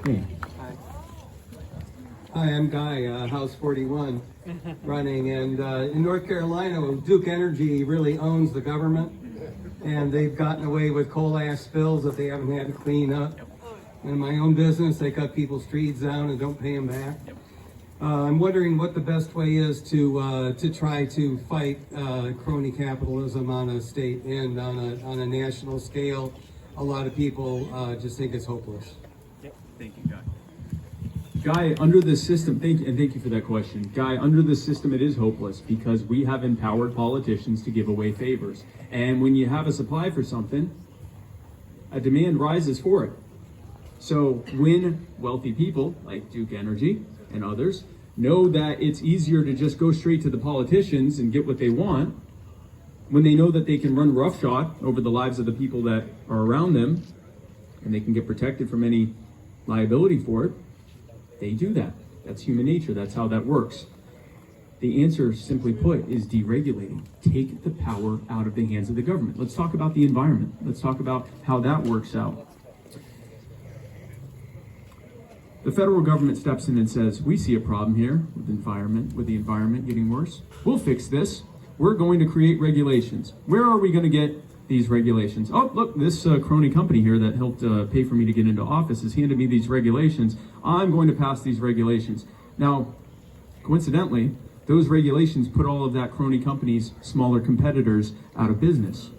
Hey. Hi, I'm Guy, House 41, running, and in North Carolina, Duke Energy really owns the government, and they've gotten away with coal ash spills that they haven't had to clean up. In my own business, they cut people's trees down and don't pay them back. I'm wondering what the best way is to try to fight crony capitalism on a state and on a national scale. A lot of people just think it's hopeless. Yep. Thank you, Guy. Guy, under the system, thank you for that question. Guy, under the system, it is hopeless because we have empowered politicians to give away favors. And when you have a supply for something, a demand rises for it. So when wealthy people like Duke Energy and others know that it's easier to just go straight to the politicians and get what they want, when they know that they can run roughshod over the lives of the people that are around them and they can get protected from any liability for it, they do that. That's human nature. That's how that works. The answer, simply put, is deregulating. Take the power out of the hands of the government. Let's talk about the environment. Let's talk about how that works out. The federal government steps in and says, we see a problem here with the environment getting worse. We'll fix this. We're going to create regulations. Where are we going to get these regulations? Oh, look, this crony company here that helped pay for me to get into office has handed me these regulations. I'm going to pass these regulations. Now, coincidentally, those regulations put all of that crony company's smaller competitors out of business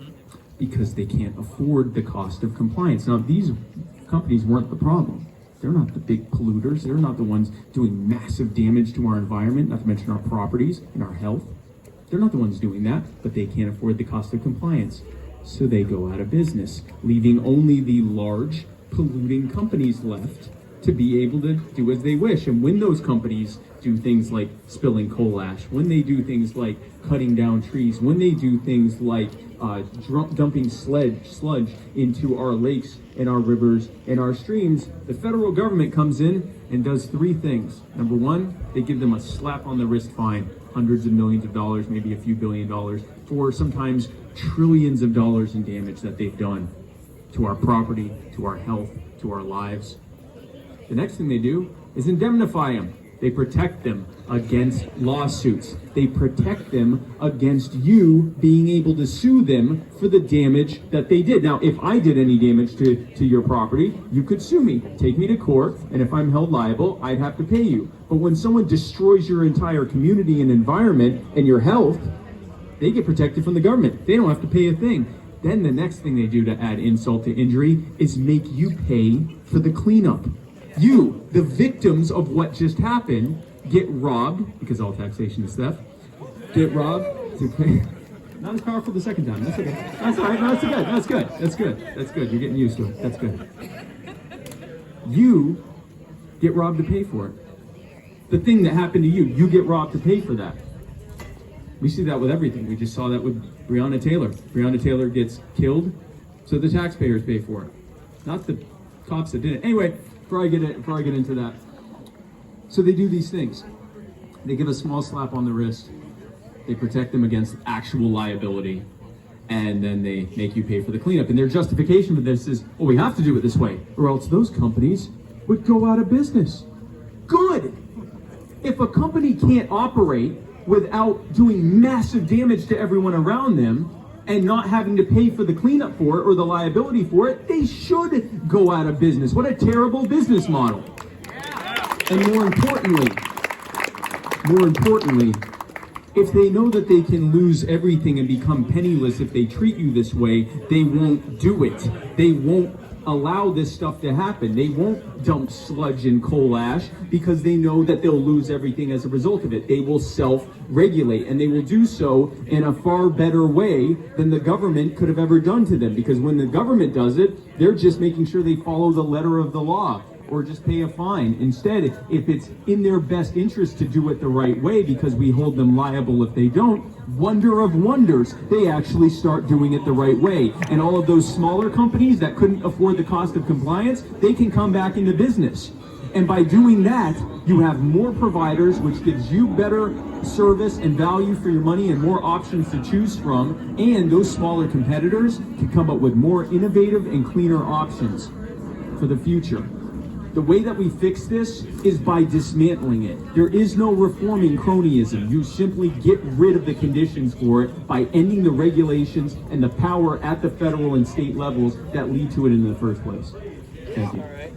because they can't afford the cost of compliance. Now, these companies weren't the problem. They're not the big polluters. They're not the ones doing massive damage to our environment, not to mention our properties and our health. They're not the ones doing that, but they can't afford the cost of compliance. So they go out of business, leaving only the large polluting companies left to be able to do as they wish. And when those companies do things like spilling coal ash, when they do things like cutting down trees, when they do things like dumping sludge into our lakes and our rivers and our streams, the federal government comes in and does three things. Number one, they give them a slap on the wrist fine, hundreds of millions of dollars, maybe a few $billion, for sometimes trillions of dollars in damage that they've done to our property, to our health, to our lives. The next thing they do is indemnify them. They protect them against lawsuits. They protect them against you being able to sue them for the damage that they did. Now, if I did any damage to your property, you could sue me, take me to court, and if I'm held liable, I'd have to pay you. But when someone destroys your entire community and environment and your health, they get protected from the government. They don't have to pay a thing. Then the next thing they do to add insult to injury is make you pay for the cleanup. You, the victims of what just happened, get robbed, because all taxation is theft, get robbed to pay. Not as powerful the second time. That's okay. That's all right. No, that's good. That's good. That's good. That's good. You're getting used to it. That's good. You get robbed to pay for it. The thing that happened to you, you get robbed to pay for that. We see that with everything. We just saw that with Breonna Taylor. Breonna Taylor gets killed, so the taxpayers pay for it, not the cops that did it. Anyway, before I get into that, so they do these things. They give a small slap on the wrist. They protect them against actual liability, and then they make you pay for the cleanup. And their justification for this is, well, we have to do it this way, or else those companies would go out of business. Good. If a company can't operate without doing massive damage to everyone around them and not having to pay for the cleanup for it or the liability for it, they should go out of business. What a terrible business model. And more importantly, if they know that they can lose everything and become penniless if they treat you this way, they won't do it. They won't allow this stuff to happen. They won't dump sludge and coal ash because they know that they'll lose everything as a result of it. They will self-regulate, and they will do so in a far better way than the government could have ever done to them, because when the government does it, they're just making sure they follow the letter of the law or just pay a fine. Instead, if it's in their best interest to do it the right way because we hold them liable if they don't, wonder of wonders, they actually start doing it the right way. And all of those smaller companies that couldn't afford the cost of compliance, they can come back into business. And by doing that, you have more providers, which gives you better service and value for your money and more options to choose from. And those smaller competitors can come up with more innovative and cleaner options for the future. The way that we fix this is by dismantling it. There is no reforming cronyism. You simply get rid of the conditions for it by ending the regulations and the power at the federal and state levels that lead to it in the first place. Thank you.